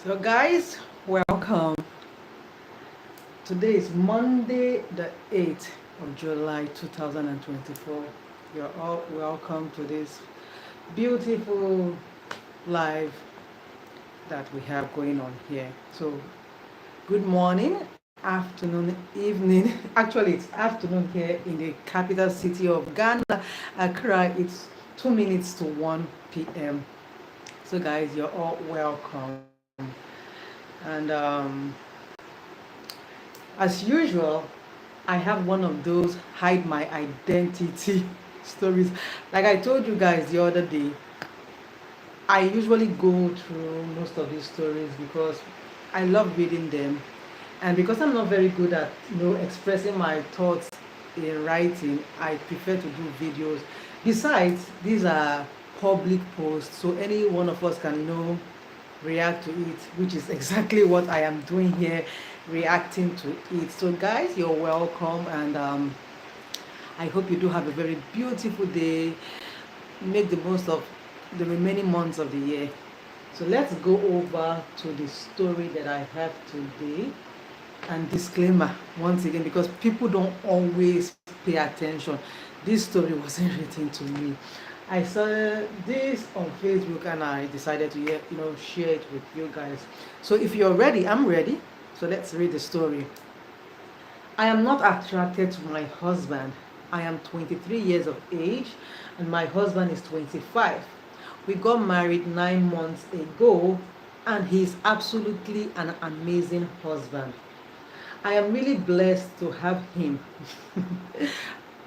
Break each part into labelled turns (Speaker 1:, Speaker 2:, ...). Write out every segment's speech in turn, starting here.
Speaker 1: So guys, welcome. Today is Monday the 8th of July 2024. You're all welcome to this beautiful live that we have going on here. So good morning, afternoon, evening. Actually it's afternoon here in the capital city of Ghana, Accra. It's 2 minutes to 1 p.m. So guys, you're all welcome. And as usual, I have one of those hide my identity stories. Like I told you guys the other day, I usually go through most of these stories because I love reading them. And because I'm not very good at expressing my thoughts in writing, I prefer to do videos. Besides, these are public posts, so any one of us can react to it, which is exactly what I am doing here, reacting to it. So guys, you're welcome, and I hope you do have a very beautiful day. Make the most of the remaining months of the year. So let's go over to the story that I have today. And disclaimer once again, because people don't always pay attention, this story wasn't written to me. I saw this on Facebook and I decided to share it with you guys. So if you're ready, I'm ready. So let's read the story. I am not attracted to my husband. I am 23 years of age and my husband is 25. We got married 9 months ago and he is absolutely an amazing husband. I am really blessed to have him.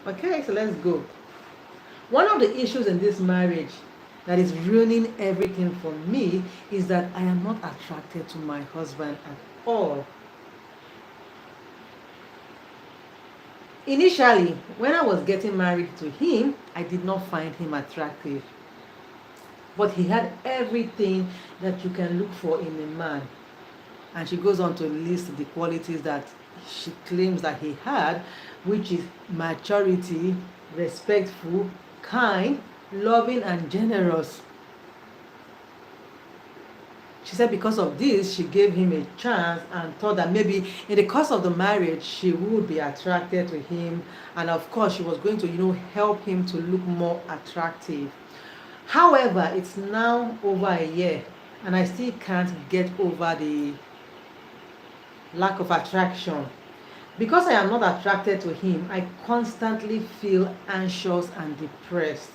Speaker 1: Okay, so let's go. One of the issues in this marriage that is ruining everything for me is that I am not attracted to my husband at all. Initially, when I was getting married to him, I did not find him attractive. But he had everything that you can look for in a man. And she goes on to list the qualities that she claims that he had, which is maturity, respectful, kind, loving, and generous. She said because of this, she gave him a chance and thought that maybe in the course of the marriage, she would be attracted to him. And of course, she was going to, help him to look more attractive. However, it's now over a year and I still can't get over the lack of attraction. Because I am not attracted to him, I constantly feel anxious and depressed.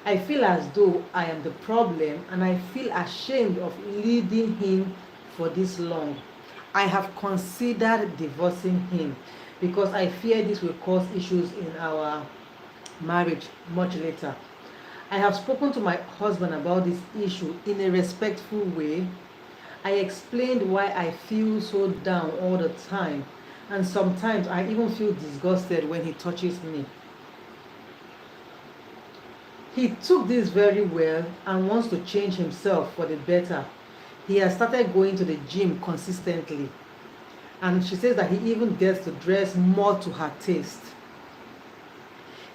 Speaker 1: I feel as though I am the problem and I feel ashamed of leading him for this long. I have considered divorcing him because I fear this will cause issues in our marriage much later. I have spoken to my husband about this issue in a respectful way. I explained why I feel so down all the time, and sometimes I even feel disgusted when he touches me. He took this very well and wants to change himself for the better. He has started going to the gym consistently, and she says that he even gets to dress more to her taste.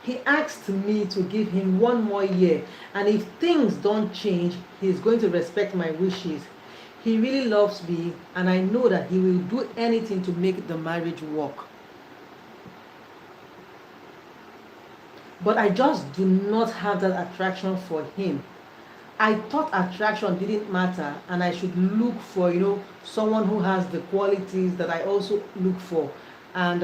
Speaker 1: He asked me to give him 1 more year, and if things don't change, he is going to respect my wishes. He really loves me, and I know that he will do anything to make the marriage work. But I just do not have that attraction for him. I thought attraction didn't matter and I should look for, someone who has the qualities that I also look for. And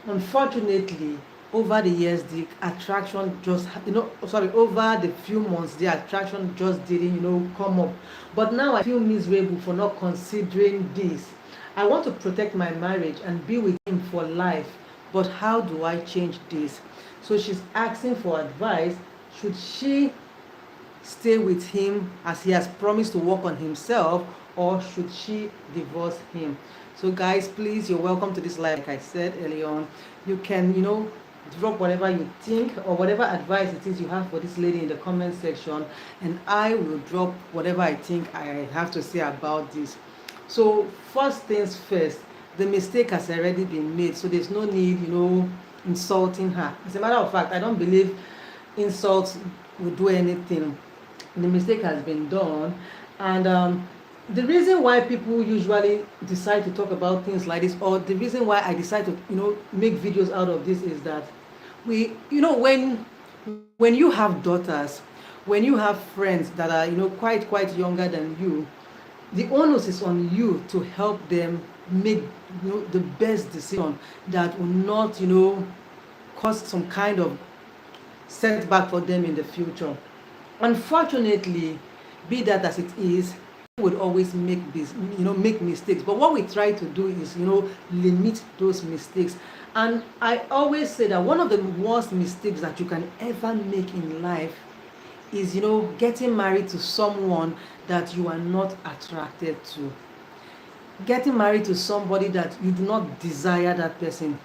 Speaker 1: unfortunately, over the years, the attraction just, over the few months, the attraction just didn't, come up. But now I feel miserable for not considering this. I want to protect my marriage and be with him for life. But how do I change this? So she's asking for advice. Should she stay with him as he has promised to work on himself, or should she divorce him? So guys, please, you're welcome to this live. Like I said earlier on, you can drop whatever you think or whatever advice it is you have for this lady in the comment section, and I will drop whatever I think I have to say about this. So first things first, the mistake has already been made, so there's no need insulting her. As a matter of fact, I don't believe insults will do anything. The mistake has been done, and the reason why people usually decide to talk about things like this, or the reason why I decide to, make videos out of this, is that when you have daughters, when you have friends that are, quite younger than you, the onus is on you to help them make, the best decision that will not, cause some kind of setback for them in the future. Unfortunately, be that as it is, would always make this, make mistakes. But what we try to do is, limit those mistakes. And I always say that one of the worst mistakes that you can ever make in life is, getting married to someone that you are not attracted to. Getting married to somebody that you do not desire that person.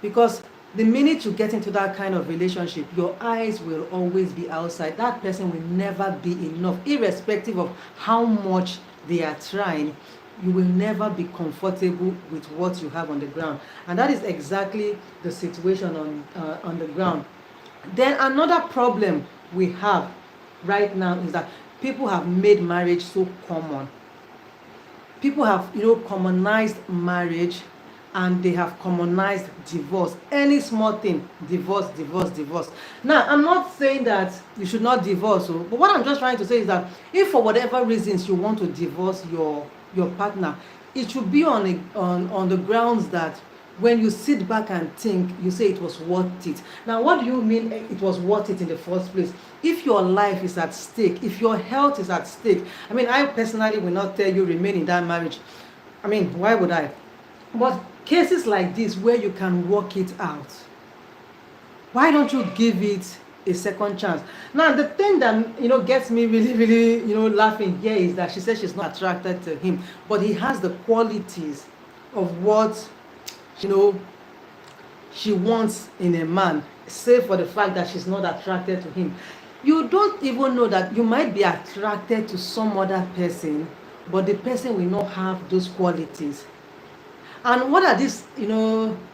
Speaker 1: Because the minute you get into that kind of relationship, your eyes will always be outside. That person will never be enough, irrespective of how much they are trying. You will never be comfortable with what you have on the ground, and that is exactly the situation on the ground. Then another problem we have right now is that people have made marriage so common. People have, commonized marriage, and they have commonized divorce. Any small thing, divorce, divorce, divorce. Now, I'm not saying that you should not divorce, but what I'm just trying to say is that if for whatever reasons you want to divorce your partner, it should be on the grounds that when you sit back and think, you say it was worth it. Now, what do you mean it was worth it in the first place? If your life is at stake, if your health is at stake, I mean, I personally will not tell you remain in that marriage. I mean, why would I? But cases like this where you can work it out, why don't you give it a second chance? Now, the thing that, gets me really, really, laughing here is that she says she's not attracted to him, but he has the qualities of what, you know she wants in a man, save for the fact that she's not attracted to him. You don't even know that you might be attracted to some other person, but the person will not have those qualities. And what are these,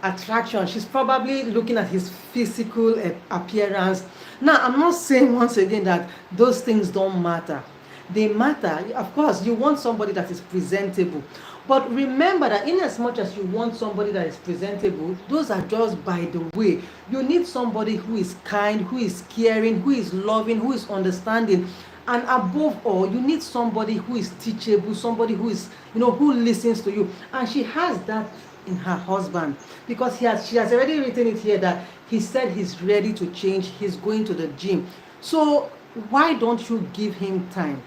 Speaker 1: attractions? She's probably looking at his physical appearance. Now, I'm not saying once again that those things don't matter. They matter. Of course, you want somebody that is presentable. But remember that in as much as you want somebody that is presentable, those are just by the way. You need somebody who is kind, who is caring, who is loving, who is understanding. And above all, you need somebody who is teachable, somebody who is, who listens to you. And she has that in her husband, because she has already written it here that he said he's ready to change, he's going to the gym. So why don't you give him time?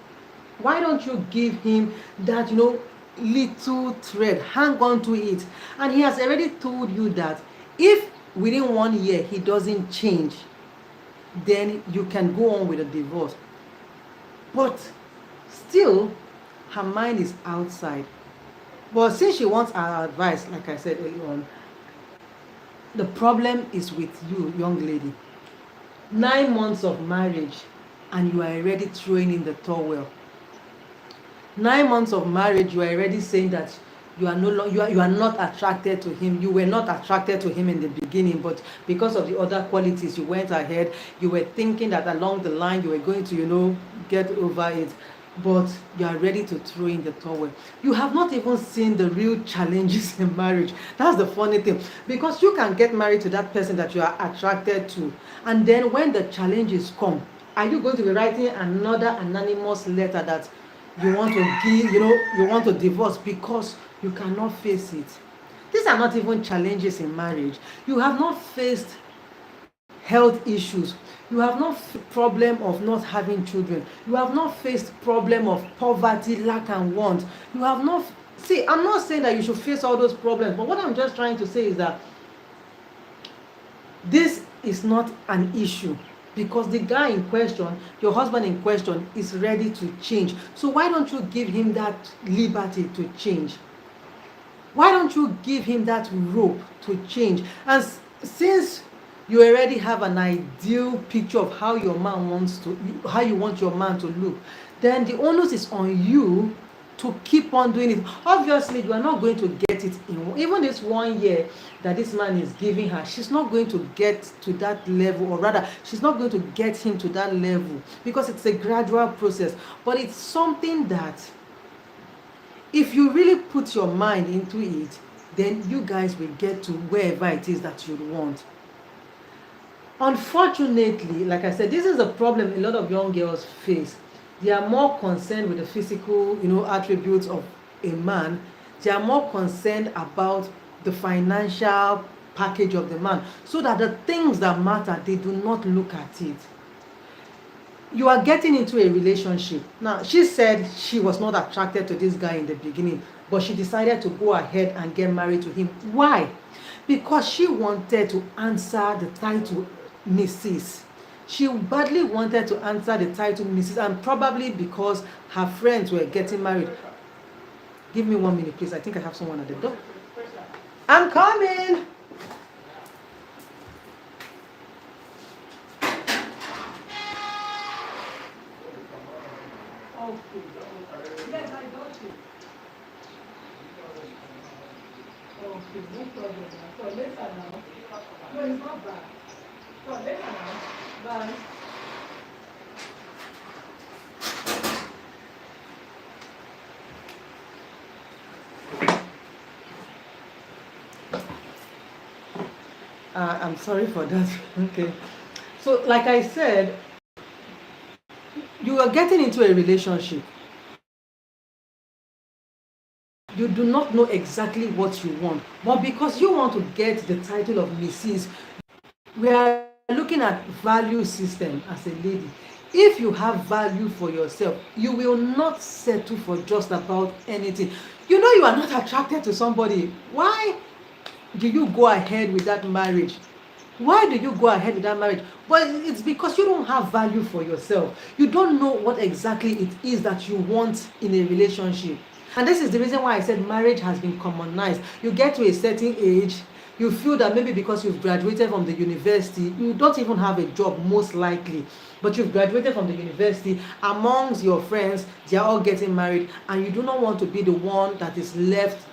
Speaker 1: Why don't you give him that, little thread, hang on to it? And he has already told you that if within 1 year he doesn't change, then you can go on with a divorce. But still, her mind is outside. But since she wants our advice, like I said earlier on, the problem is with you, young lady. 9 months of marriage, and you are already throwing in the towel. 9 months of marriage, you are already saying that you are you are not attracted to him. You were not attracted to him in the beginning, but because of the other qualities, you went ahead. You were thinking that along the line you were going to, get over it, but you are ready to throw in the towel. You have not even seen the real challenges in marriage. That's the funny thing, because you can get married to that person that you are attracted to, and then when the challenges come, are you going to be writing another anonymous letter that you want to give, you want to divorce because you cannot face it? These are not even challenges in marriage. You have not faced health issues. You have not problem of not having children. You have not faced problem of poverty, lack and want. You have not, see, I'm not saying that you should face all those problems, but what I'm just trying to say is that this is not an issue, because the guy in question, your husband in question, is ready to change. So why don't you give him that liberty to change? Why don't you give him that rope to change? And since you already have an ideal picture of how you want your man to look, then the onus is on you to keep on doing it. Obviously, you are not going to get it in even this 1 year that this man is giving her. She's not going to get to that level, or rather, she's not going to get him to that level, because it's a gradual process. But it's something that If you really put your mind into it, then you guys will get to wherever it is that you want. Unfortunately, like I said, this is a problem a lot of young girls face. They are more concerned with the physical, attributes of a man. They are more concerned about the financial package of the man, so that the things that matter, they do not look at it. You are getting into a relationship. Now, she said she was not attracted to this guy in the beginning, but she decided to go ahead and get married to him. Why? Because she wanted to answer the title Mrs. She badly wanted to answer the title Mrs. And probably because her friends were getting married. Give me 1 minute, please. I think I have someone at the door. I'm coming. Okay. Yes, I got you. Okay, no problem. So later now. No, it's not bad. So later now. Bye. I'm sorry for that. Okay. So, like I said, you are getting into a relationship. You do not know exactly what you want, but because you want to get the title of Mrs., we are looking at value system as a lady. If you have value for yourself, you will not settle for just about anything. You know you are not attracted to somebody. Why do you go ahead with that marriage? Why do you go ahead with that marriage? But it's because you don't have value for yourself. You don't know what exactly it is that you want in a relationship. And this is the reason why I said marriage has been commonized. You get to a certain age, you feel that maybe because you've graduated from the university, you don't even have a job most likely, but you've graduated from the university, amongst your friends, they are all getting married, and you do not want to be the one that is left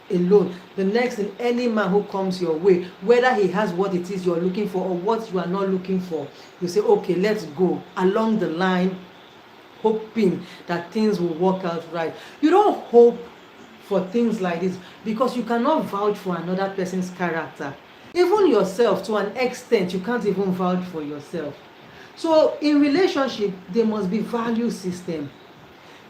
Speaker 1: alone. The next thing, any man who comes your way, whether he has what it is you're looking for or what you are not looking for, you say, okay, let's go along the line, hoping that things will work out right. You don't hope for things like this because you cannot vouch for another person's character. Even yourself, to an extent, you can't even vouch for yourself. So in relationship, there must be value system.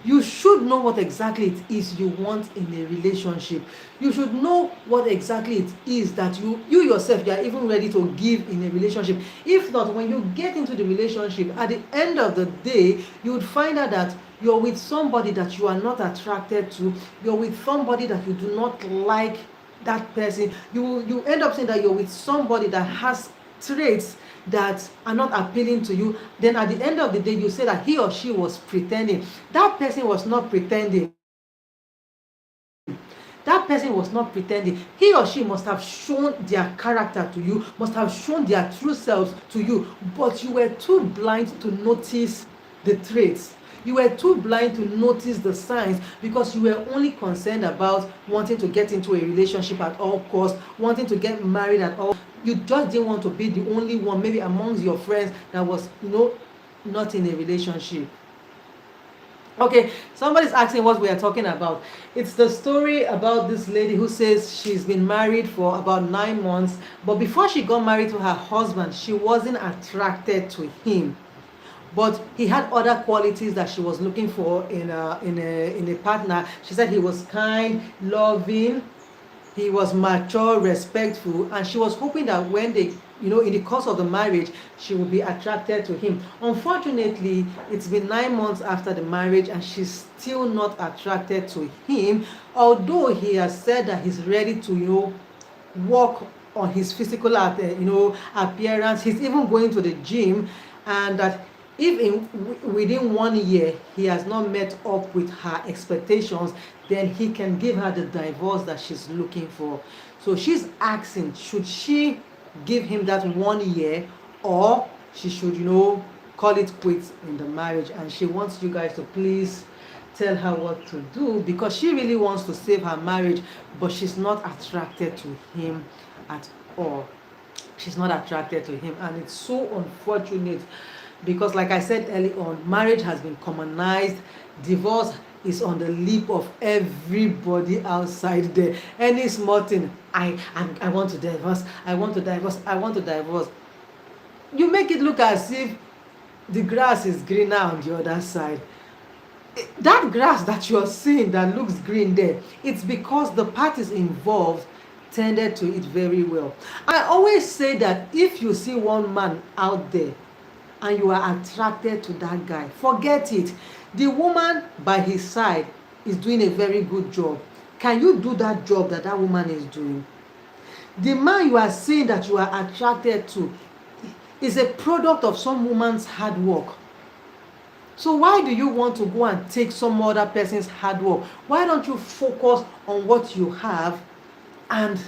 Speaker 1: You should know what exactly it is you want in a relationship. You should know what exactly it is that you yourself, you are even ready to give in a relationship. If not, when you get into the relationship, at the end of the day, you would find out that you're with somebody that you are not attracted to. You're with somebody that you do not like that person. You end up saying that you're with somebody that has traits that are not appealing to you. Then at the end of the day, you say that he or she was pretending. That person was not pretending. That person was not pretending. He or she must have shown their character to you, must have shown their true selves to you, but you were too blind to notice the traits. You were too blind to notice the signs because you were only concerned about wanting to get into a relationship at all costs, wanting to get married at all. You just didn't want to be the only one, maybe amongst your friends, that was, not in a relationship. Okay, somebody's asking what we are talking about. It's the story about this lady who says she's been married for about 9 months, but before she got married to her husband, she wasn't attracted to him. But he had other qualities that she was looking for in a partner. She said he was kind, loving, he was mature, respectful, and she was hoping that when they, in the course of the marriage, she would be attracted to him. Unfortunately, it's been 9 months after the marriage and she's still not attracted to him, although he has said that he's ready to, work on his physical appearance. He's even going to the gym, and that if within 1 year he has not met up with her expectations, then he can give her the divorce that she's looking for. So she's asking, should she give him that 1 year, or she should, call it quits in the marriage? And she wants you guys to please tell her what to do, because she really wants to save her marriage, but she's not attracted to him at all. She's not attracted to him, and it's so unfortunate because, like I said early on, marriage has been commonized. Divorce is on the lip of everybody outside there. Any small thing, I want to divorce, I want to divorce, I want to divorce. You make it look as if the grass is greener on the other side. That grass that you're seeing that looks green there, it's because the parties involved tended to it very well. I always say that if you see one man out there and you are attracted to that guy, forget it. The woman by his side is doing a very good job. Can you do that job that that woman is doing? The man you are seeing that you are attracted to is a product of some woman's hard work. So why do you want to go and take some other person's hard work? Why don't you focus on what you have and,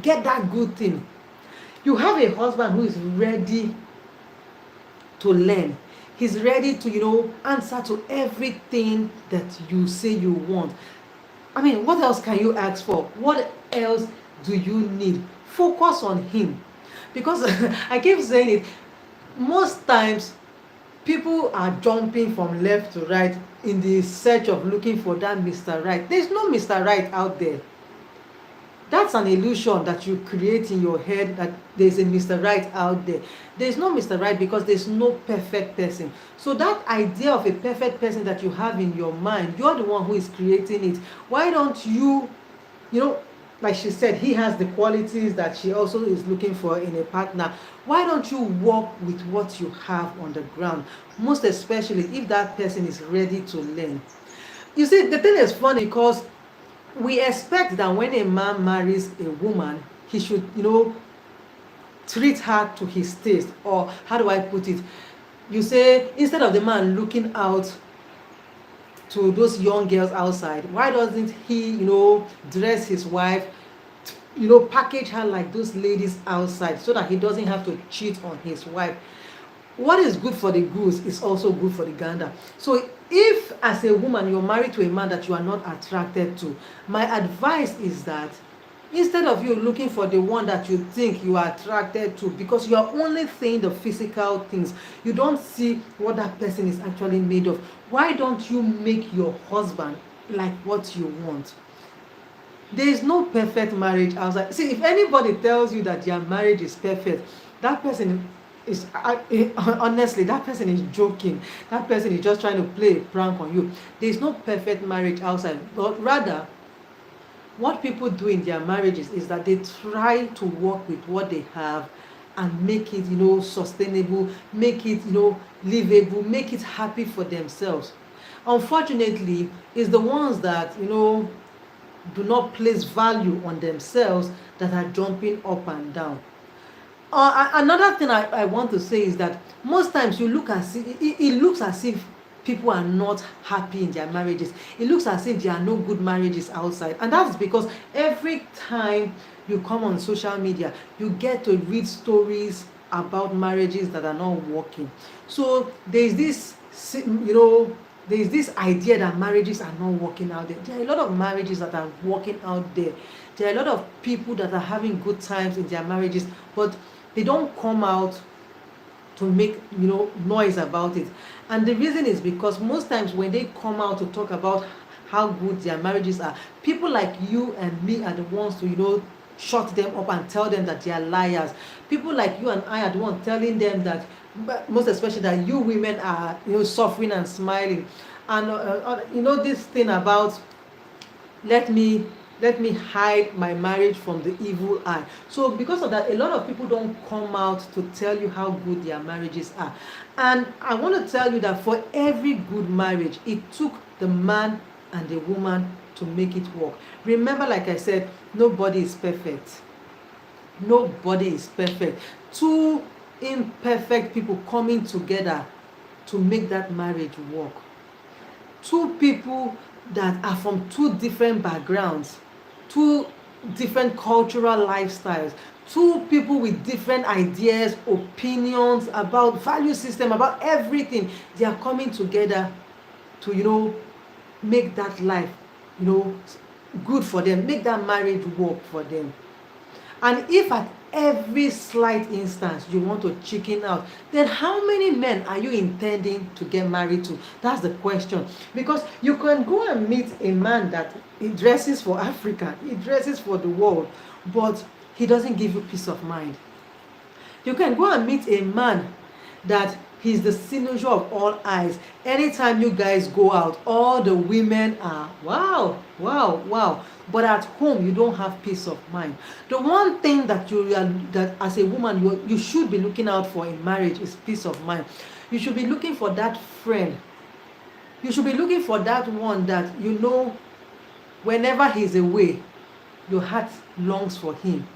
Speaker 1: get that good thing? You have a husband who is ready to learn. He's ready to, answer to everything that you say you want. I mean, what else can you ask for? What else do you need? Focus on him. Because I keep saying it, most times people are jumping from left to right in the search of looking for that Mr. Right. There's no Mr. Right out there. That's an illusion that you create in your head, that there's a Mr. Right out there. There's no Mr. Right because there's no perfect person. So that idea of a perfect person that you have in your mind, you're the one who is creating it. Why don't you, like she said, he has the qualities that she also is looking for in a partner. Why don't you work with what you have on the ground? Most especially if that person is ready to learn. You see, the thing is funny because we expect that when a man marries a woman, he should, treat her to his taste. Or how do I put it? You say, instead of the man looking out to those young girls outside, why doesn't he, dress his wife, package her like those ladies outside so that he doesn't have to cheat on his wife? What is good for the goose is also good for the gander. So if as a woman you're married to a man that you are not attracted to, my advice is that instead of you looking for the one that you think you are attracted to, because you are only seeing the physical things, you don't see what that person is actually made of. Why don't you make your husband like what you want? There is no perfect marriage outside. See, if anybody tells you that their marriage is perfect, that person is honestly, that person is joking. That person is just trying to play a prank on you. There is no perfect marriage outside, but rather what people do in their marriages is that they try to work with what they have and make it, sustainable, make it, livable, make it happy for themselves. Unfortunately, it's the ones that, do not place value on themselves that are jumping up and down. Another thing I want to say is that most times you look as if, it looks as if people are not happy in their marriages. It looks as if there are no good marriages outside, and that's because every time you come on social media, you get to read stories about marriages that are not working. So there's this, there's this idea that marriages are not working out there. There are a lot of marriages that are working out there. There are a lot of people that are having good times in their marriages, but they don't come out to make noise about it. And the reason is because most times when they come out to talk about how good their marriages are, people like you and me are the ones to shut them up and tell them that they are liars. People like you and I are the ones telling them that, most especially, that you women are suffering and smiling. And this thing about let me hide my marriage from the evil eye. So because of that, a lot of people don't come out to tell you how good their marriages are. And I want to tell you that for every good marriage, it took the man and the woman to make it work. Remember, like I said, nobody is perfect. Nobody is perfect. Two imperfect people coming together to make that marriage work. Two people that are from two different backgrounds, two different cultural lifestyles, two people with different ideas, opinions about value system, about everything. They are coming together to make that life good for them, make that marriage work for them. And if at every slight instance you want to chicken out, then how many men are you intending to get married to? That's the question. Because you can go and meet a man that he dresses for Africa, he dresses for the world, but he doesn't give you peace of mind. You can go and meet a man that he's the cynosure of all eyes. Anytime you guys go out, all the women are wow, wow, wow. But at home, you don't have peace of mind. The one thing that that as a woman you should be looking out for in marriage is peace of mind. You should be looking for that friend. You should be looking for that one that you know, whenever he's away, your heart longs for him.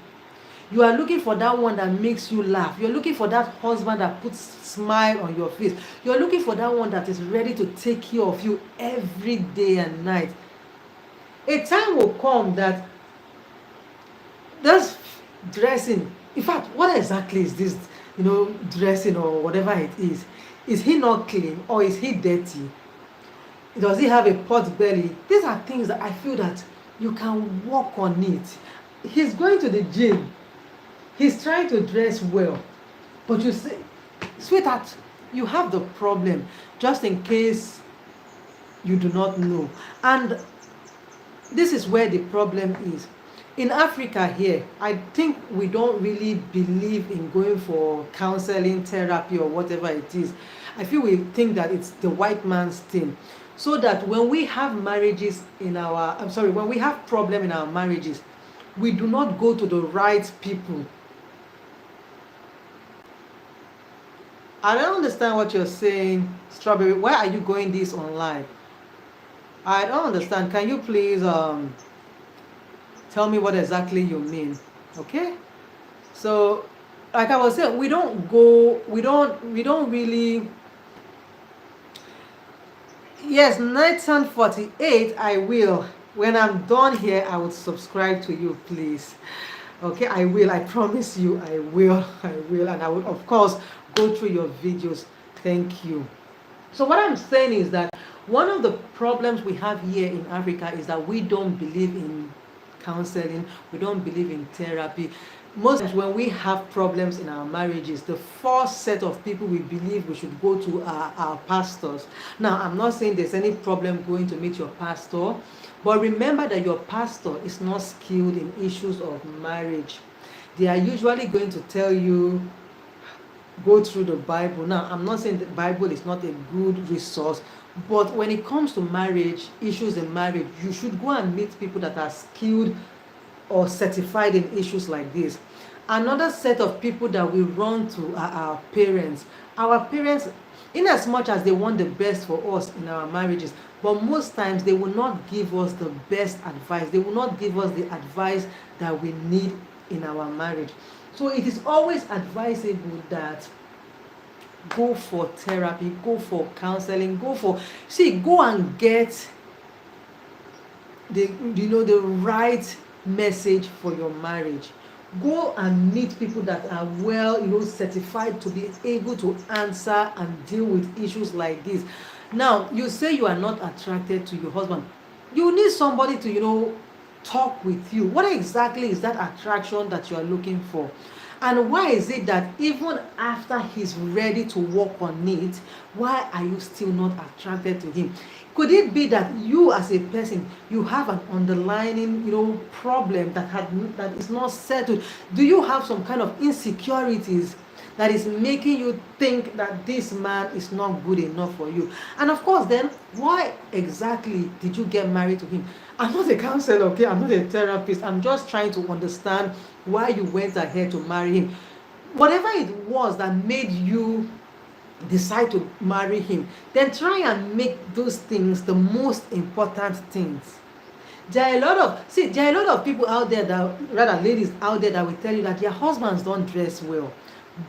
Speaker 1: You are looking for that one that makes you laugh. You're looking for that husband that puts smile on your face. You're looking for that one that is ready to take care of you every day and night. A time will come that this dressing, in fact, what exactly is this, dressing or whatever it is? Is he not clean or is he dirty? Does he have a pot belly? These are things that I feel that you can work on it. He's going to the gym. He's trying to dress well. But you say, sweetheart, you have the problem, just in case you do not know. And this is where the problem is. In Africa here, I think we don't really believe in going for counseling, therapy, or whatever it is. I feel we think that it's the white man's thing. So that when we have when we have problem in our marriages, we do not go to the right people. I don't understand what you're saying, Strawberry. Why are you going this online? I don't understand. Can you please tell me what exactly you mean? Okay? So, like I was saying, we don't really. Yes, Nathan 48, I will. When I'm done here, I will subscribe to you, please. Okay, I will. I promise you, I will. I will. And I will, of course, go through your videos. Thank you. So what I'm saying is that one of the problems we have here in Africa is that we don't believe in counseling. We don't believe in therapy. Most times when we have problems in our marriages, the first set of people we believe we should go to are our pastors. Now, I'm not saying there's any problem going to meet your pastor, but remember that your pastor is not skilled in issues of marriage. They are usually going to tell you, go through the Bible. Now, I'm not saying the Bible is not a good resource, but when it comes to marriage, issues in marriage, you should go and meet people that are skilled or certified in issues like this. Another set of people that we run to are our parents. Our parents, in as much as they want the best for us in our marriages, but most times they will not give us the best advice. They will not give us the advice that we need in our marriage. So it is always advisable that go for therapy, go for counseling, go and get the right message for your marriage. Go and meet people that are well, certified to be able to answer and deal with issues like this. Now, you say you are not attracted to your husband. You need somebody to, talk with you. What exactly is that attraction that you are looking for? And why is it that even after he's ready to work on it, why are you still not attracted to him? Could it be that you as a person, you have an underlying, problem that is not settled? Do you have some kind of insecurities that is making you think that this man is not good enough for you? And of course, then, why exactly did you get married to him? I'm not a counselor, okay? I'm not a therapist. I'm just trying to understand why you went ahead to marry him. Whatever it was that made you decide to marry him, then try and make those things the most important things. There are a lot of people out there ladies out there that will tell you that their husbands don't dress well.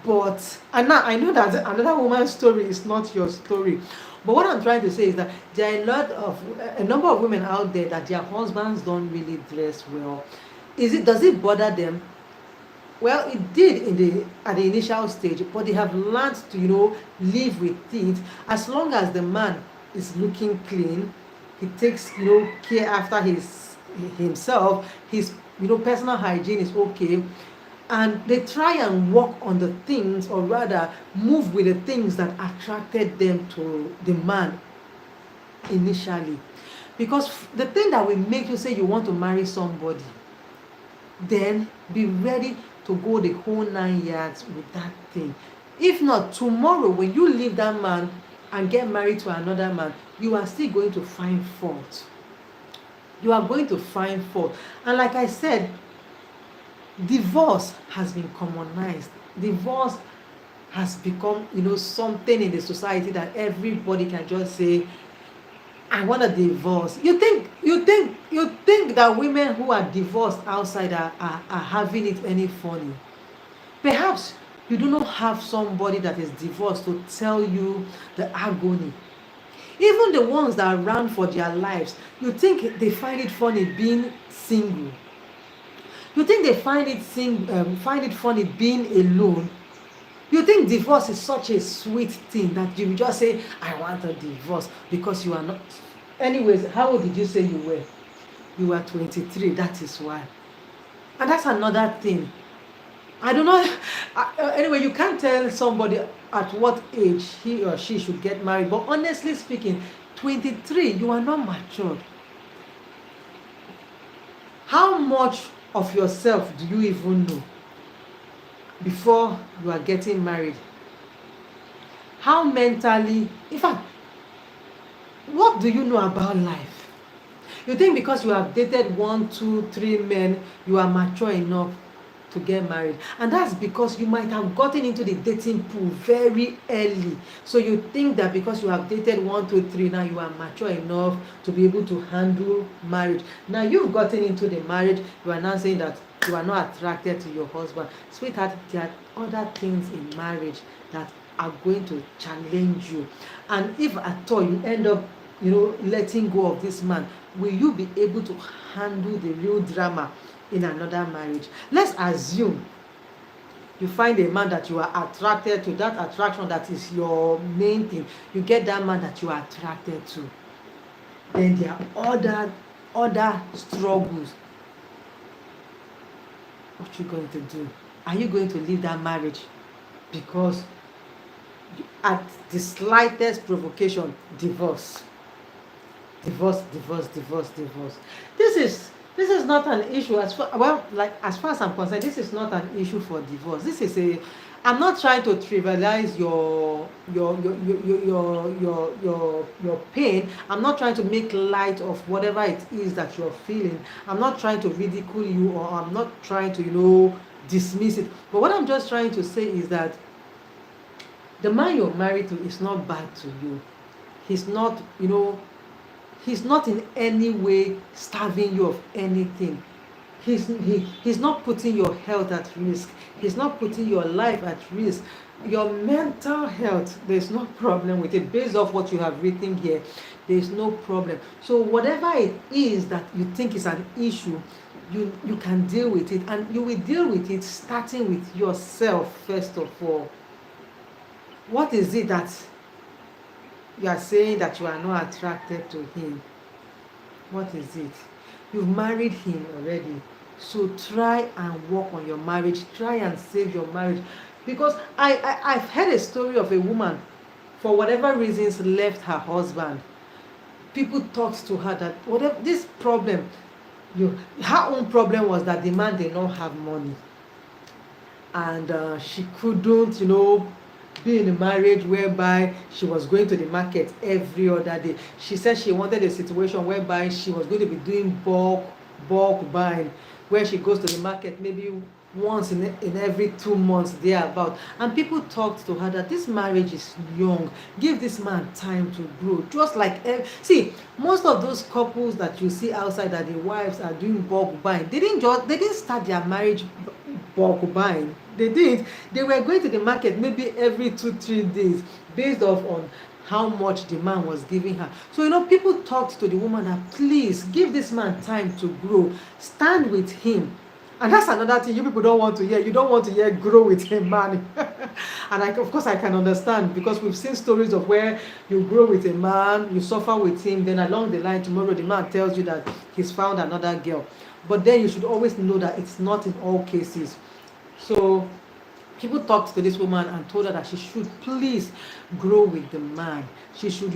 Speaker 1: But and now I know that another woman's story is not your story. But what I'm trying to say is that there are a number of women out there that their husbands don't really dress well. Does it bother them? Well, it did at the initial stage, but they have learned to live with it. As long as the man is looking clean, he takes care after himself, his personal hygiene is okay, and they try and work on the things, or rather move with the things that attracted them to the man initially. Because the thing that will make you say you want to marry somebody, then be ready to go the whole 9 yards with that thing. If not, tomorrow when you leave that man and get married to another man, you are still going to find fault. You are going to find fault. And like I said, divorce has been commonized. Divorce has become, something in the society that everybody can just say, I want a divorce. You think that women who are divorced outside are having it any funny? Perhaps you do not have somebody that is divorced to tell you the agony. Even the ones that ran for their lives, you think they find it funny being single? You think they find it funny being alone? You think divorce is such a sweet thing that you just say, I want a divorce because you are not. Anyways, how old did you say you were? You were 23, that is why. And that's another thing. I don't know. Anyway, you can't tell somebody at what age he or she should get married. But honestly speaking, 23, you are not matured. How much of yourself do you even know before you are getting married? How mentally, in fact, what do you know about life? You think because you have dated 1, 2, 3 men, you are mature enough to get married? And that's because you might have gotten into the dating pool very early. So you think that because you have dated 1, 2, 3, now you are mature enough to be able to handle marriage. Now you've gotten into the marriage, you are now saying that you are not attracted to your husband. Sweetheart, there are other things in marriage that are going to challenge you. And if at all you end up letting go of this man, will you be able to handle the real drama in another marriage? Let's assume you find a man that you are attracted to, that attraction that is your main thing. You get that man that you are attracted to. Then there are other struggles. What are you going to do? Are you going to leave that marriage because at the slightest provocation, divorce? Divorce. This is not an issue as far as I'm concerned. This is not an issue for divorce. This is I'm not trying to trivialize your pain. I'm not trying to make light of whatever it is that you're feeling. I'm not trying to ridicule you, or I'm not trying to dismiss it. But what I'm just trying to say is that the man you're married to is not bad to you. He's not, he's not in any way starving you of anything. He's not putting your health at risk. He's not putting your life at risk. Your mental health, there's no problem with it. Based off what you have written here, there's no problem. So whatever it is that you think is an issue, you can deal with it, and you will deal with it starting with yourself first of all. What is it that you are saying that you are not attracted to him? What is it? You've married him already. So try and work on your marriage. Try and save your marriage. Because I've heard a story of a woman, for whatever reasons, left her husband. People talked to her that whatever this problem, her own problem was that the man did not have money. And she couldn't, be in a marriage whereby she was going to the market every other day. She said she wanted a situation whereby she was going to be doing bulk buying, where she goes to the market maybe once in every 2 months thereabout. And people talked to her that this marriage is young, give this man time to grow. Just like see, most of those couples that you see outside that the wives are doing bulk buying, they didn't start their marriage bulk buying. They did. They were going to the market maybe every 2-3 days, based off on how much the man was giving her. So people talked to the woman that, please give this man time to grow, stand with him. And that's another thing you people don't want to hear. You don't want to hear grow with a man. And of course I can understand, because we've seen stories of where you grow with a man, you suffer with him, then along the line tomorrow the man tells you that he's found another girl. But then you should always know that it's not in all cases. So people talked to this woman and told her that she should please grow with the man. She should,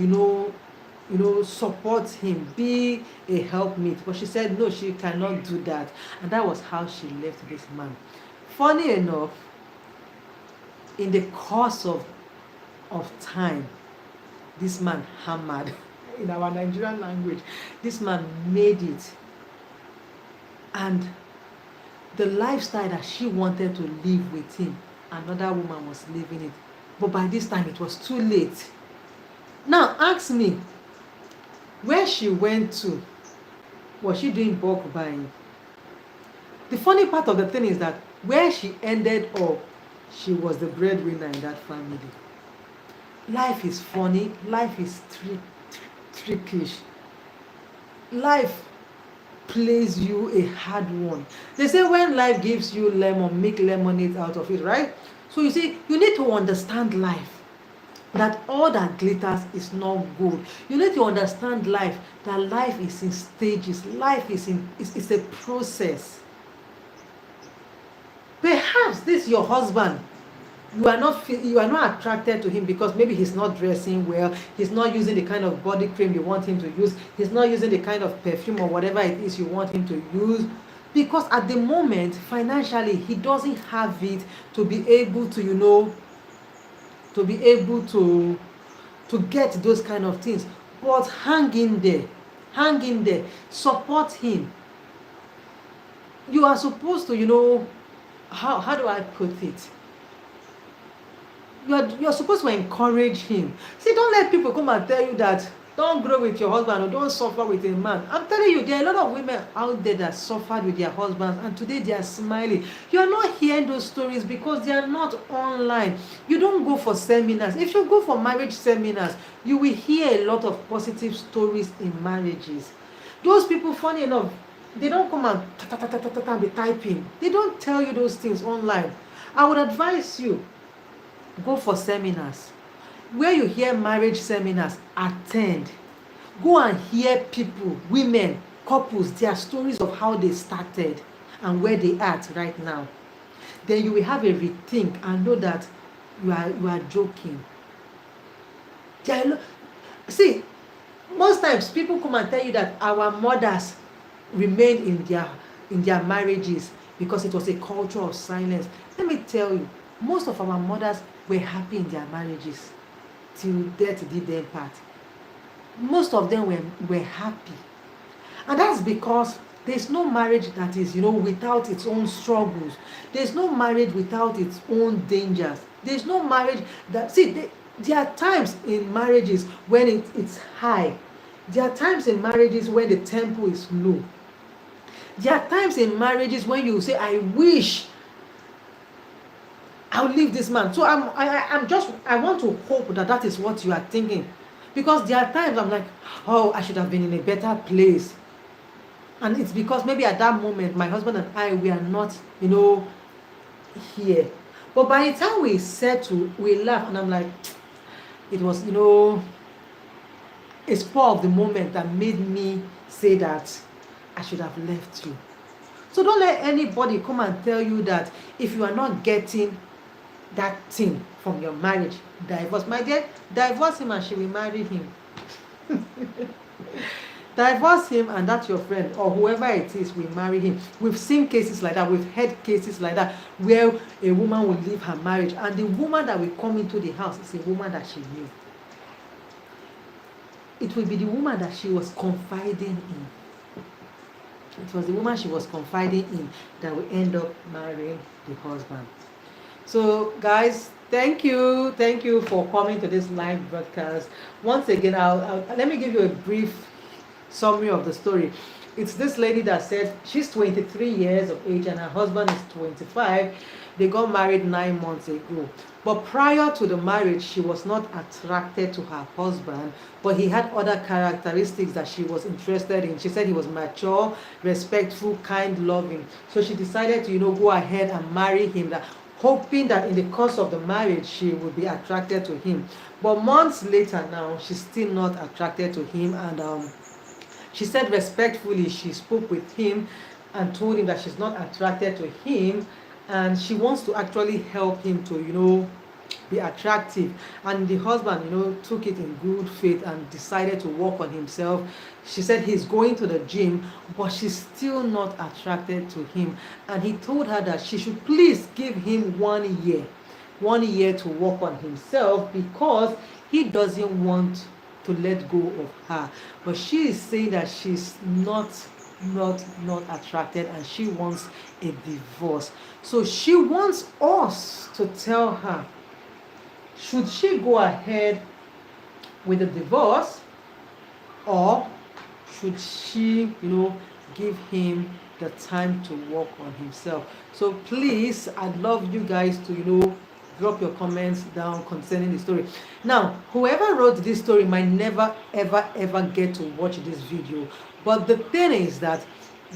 Speaker 1: support him, be a helpmeet. But she said no, she cannot do that. And that was how she left this man. Funny enough, in the course of time, this man hammered in our Nigerian language. This man made it. And the lifestyle that she wanted to live with him, another woman was living it. But by this time, it was too late. Now, ask me, where she went to, was she doing bulk buying? The funny part of the thing is that where she ended up, she was the breadwinner in that family. Life is funny. Life is trickish. Life plays you a hard one. They say when life gives you lemon, make lemonade out of it, right? So you see, you need to understand life, that all that glitters is not gold. You need to understand life, that life is in stages. Life is a process. Perhaps this your husband, you are not attracted to him because maybe he's not dressing well, he's not using the kind of body cream you want him to use, he's not using the kind of perfume or whatever it is you want him to use, because at the moment financially he doesn't have it to be able to to get those kind of things. But hang in there, support him. You are supposed to, how do I put it? You're supposed to encourage him. See, don't let people come and tell you that don't grow with your husband or don't suffer with a man. I'm telling you, there are a lot of women out there that suffered with their husbands and today they are smiling. You are not hearing those stories because they are not online. You don't go for seminars. If you go for marriage seminars, you will hear a lot of positive stories in marriages. Those people, funny enough, they don't come and be typing. They don't tell you those things online. I would advise you, go for seminars. Where you hear marriage seminars, attend. Go and hear people, women, couples, their stories of how they started and where they are right now. Then you will have a rethink and know that you are joking. See, most times people come and tell you that our mothers remained in their marriages because it was a culture of silence. Let me tell you, most of our mothers were happy in their marriages till death did them part. Most of them were happy. And that's because there's no marriage that is, without its own struggles. There's no marriage without its own dangers. There's no marriage that, there are times in marriages when it's high. There are times in marriages when the tempo is low. There are times in marriages when you say, I wish I'll leave this man. So I want to hope that is what you are thinking. Because there are times I'm like, oh, I should have been in a better place. And it's because maybe at that moment, my husband and I, we are not, here. But by the time we settle, we laugh. And I'm like, it was, a spur of the moment that made me say that I should have left you. So don't let anybody come and tell you that if you are not getting that thing from your marriage, divorce. My dear, divorce him and she will marry him. Divorce him and that your friend or whoever it is will marry him. We've seen cases like that. We've heard cases like that where a woman will leave her marriage and the woman that will come into the house is a woman that she knew. It will be the woman that she was confiding in. It was the woman she was confiding in that will end up marrying the husband. So guys, thank you for coming to this live broadcast. Once again, I'll let me give you a brief summary of the story. It's this lady that said she's 23 years of age and her husband is 25. They got married 9 months ago. But prior to the marriage, she was not attracted to her husband, but he had other characteristics that she was interested in. She said he was mature, respectful, kind, loving. So she decided to, go ahead and marry him, hoping that in the course of the marriage, she would be attracted to him. But months later now, she's still not attracted to him. And she said respectfully, she spoke with him and told him that she's not attracted to him and she wants to actually help him to, be attractive. And the husband, took it in good faith and decided to work on himself. She said he's going to the gym, but she's still not attracted to him. And he told her that she should please give him 1 year, 1 year to work on himself, because he doesn't want to let go of her. But she is saying that she's not attracted, and she wants a divorce. So she wants us to tell her, should she go ahead with the divorce, or should she, give him the time to work on himself? So please, I'd love you guys to, drop your comments down concerning the story. Now, whoever wrote this story might never ever get to watch this video, but the thing is that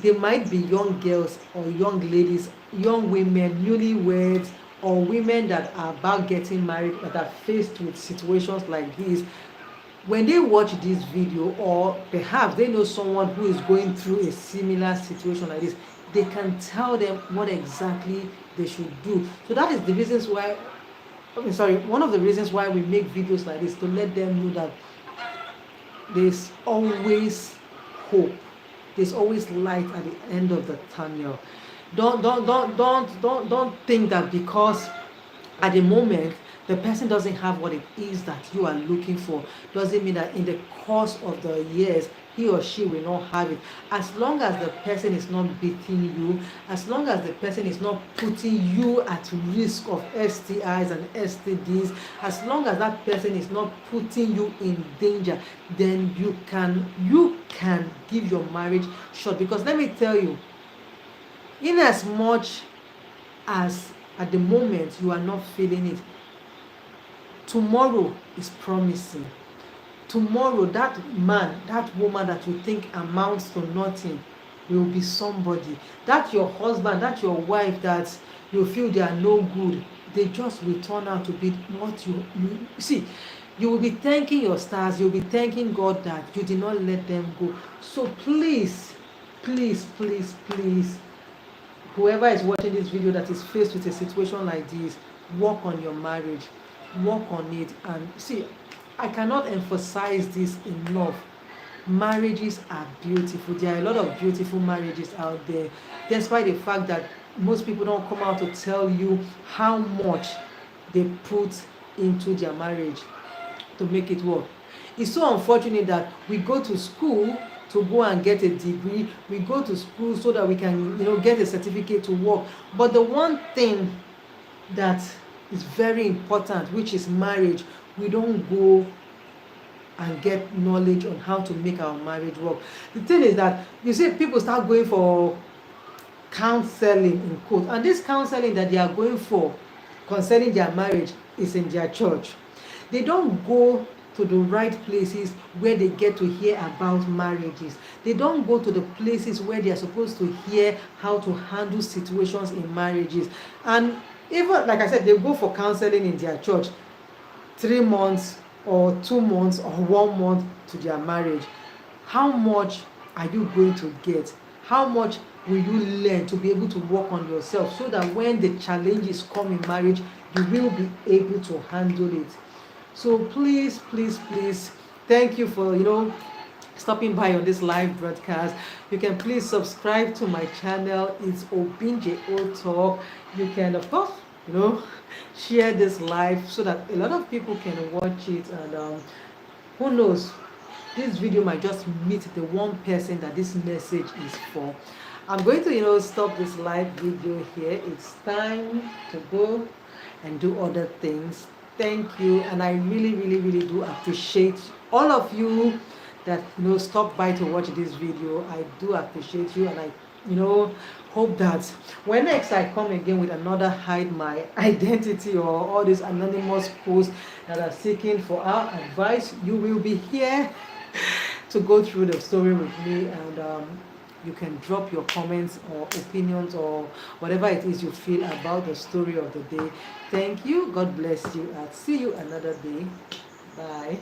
Speaker 1: they might be young girls or young ladies, young women, newlyweds, or women that are about getting married, that are faced with situations like this. When they watch this video, or perhaps they know someone who is going through a similar situation like this, they can tell them what exactly they should do. So that is the reasons why, one of the reasons why we make videos like this, to let them know that there's always hope, there's always light at the end of the tunnel. Don't think that because at the moment the person doesn't have what it is that you are looking for, doesn't mean that in the course of the years he or she will not have it. As long as the person is not beating you, as long as the person is not putting you at risk of STIs and STDs, as long as that person is not putting you in danger, then you can give your marriage short. Because let me tell you, in as much as at the moment you are not feeling it, tomorrow is promising. Tomorrow, that man, that woman that you think amounts to nothing will be somebody. That your husband, that your wife that you feel they are no good, they just will turn out to be what you see. You will be thanking your stars, you'll be thanking God that you did not let them go. So please, whoever is watching this video that is faced with a situation like this, work on your marriage, work on it. And see, I cannot emphasize this enough. Marriages are beautiful. There are a lot of beautiful marriages out there, despite the fact that most people don't come out to tell you how much they put into their marriage to make it work. It's so unfortunate that we go to school to go and get a degree, we go to school so that we can, get a certificate to work. But the one thing that is very important, which is marriage, we don't go and get knowledge on how to make our marriage work. The thing is that, you see, people start going for counseling in quote, and this counseling that they are going for concerning their marriage is in their church. They don't go to the right places where they get to hear about marriages. They don't go to the places where they are supposed to hear how to handle situations in marriages. And even, like I said, they go for counseling in their church, 3 months or 2 months or 1 month to their marriage. How much are you going to get? How much will you learn to be able to work on yourself, so that when the challenges come in marriage, you will be able to handle it? So please, thank you for stopping by on this live broadcast. You can please subscribe to my channel. It's Obinje Talk. You can, of course, share this live so that a lot of people can watch it. And who knows, this video might just meet the one person that this message is for. I'm going to stop this live video here. It's time to go and do other things. Thank you, and I really do appreciate all of you that stop by to watch this video. I do appreciate you, and I hope that when next I come again with another hide my identity or all these anonymous posts that are seeking for our advice, you will be here to go through the story with me. And you can drop your comments or opinions or whatever it is you feel about the story of the day. Thank you. God bless you. I'll see you another day. Bye.